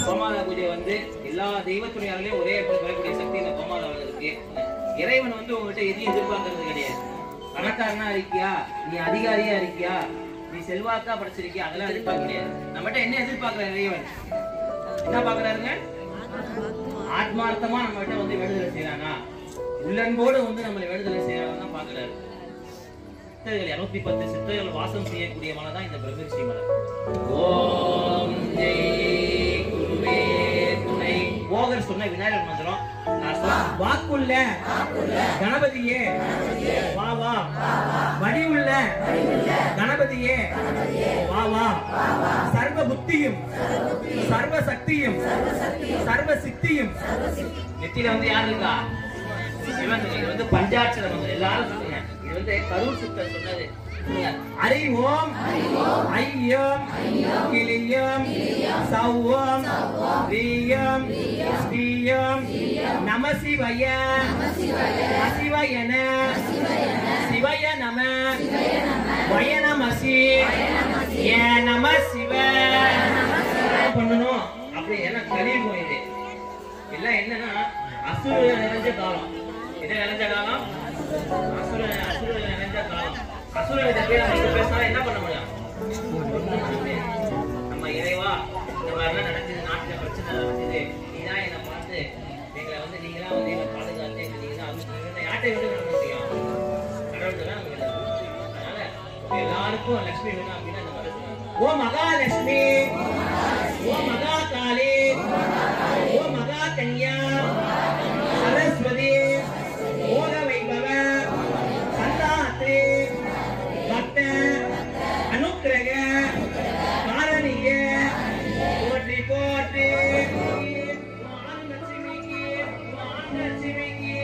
கோமாதா பூஜை வந்து எல்லா தெய்வத்துறையாலையும் ஒரே இடத்துல வரக்கூடிய சக்தி இந்த கோமாதாவில் இருக்கு. இறைவன் வந்து உங்ககிட்ட எதையும் எதிர்பார்க்கறது கிடையாது. பணக்காரனா இருக்கியா, நீ அதிகாரியா இருக்கியா, நீ செல்வாக்கா படைச்சிருக்கியா, அதெல்லாம் எதிர்பார்க்க கிடையாது. நம்மகிட்ட என்ன எதிர்பார்க்கிற இறைவன் என்ன பாக்குறாருங்க? ஆத்மார்த்தமா நம்ம கிட்ட வந்து விடுதலை செய்யறானா, உள்ளன்போடு வந்து நம்மளை விடுதலை செய்யறாங்க பாக்குறாரு. சித்தர்கள் 210 சித்தர்கள் வாசம் செய்யக்கூடிய மலை தான் இந்த பிரம்மரிஷி மலை. ஓம் ஜெய் குருவே துணை. போகர் சொன்ன விநாயகர் மந்திரம் வாக்குள்ள கணபதியே வா வா, வடிவுள்ள கணபதியே வா வா, சர்வ புத்தியும் சர்வ சக்தியும் சர்வ சித்தியும். நெத்தியில வந்து யாரு இருக்கா? சிவன். இது வந்து பஞ்சாட்சர மந்திரம். எல்லாரும் சொல்லுங்க. இது வந்து கரூர் சித்தர் சொன்னது. ஹரி ஓம் ஐயம் கிளியம் சௌவம் ரீயம் ஸ்ரீயம் நம சிவய சிவயன சிவய நம வய நமசி ஏ நம சிவ பண்ணணும். அப்படி என்ன கலியுகம் இது எல்லாம் என்னன்னா அசுர நிறைஞ்ச காலம். என்ன நிறைஞ்ச காலம்? அசுர நிறைஞ்ச காலம். அசுரனை பேசினா என்ன பண்ண முடியும்? நம்ம இறைவா இந்த மாதிரிலாம் நடக்குது, நாட்டுல பிரச்சனை நடக்குது, நீதான் என்னை பார்த்து எங்களை வந்து நீங்களாம் வந்து எங்களை பாதுகாத்து நீங்க தான் யார்ட்டை விட்டு விட முடியும்? கடவுள் தான். அதனால எல்லாருக்கும் லட்சுமி வேணும் அப்படின்னா இந்த மாதிரி ஓ மகாலட்சுமி, ஓ மகா காளி, ஓ மகா கன்யா, சரஸ்வதி, ஓத வைபவ, சந்தாத்ரி, பக்த, அனுக்கிரக, காரணிய, போற்றி போற்றி. லட்சுமிக்கு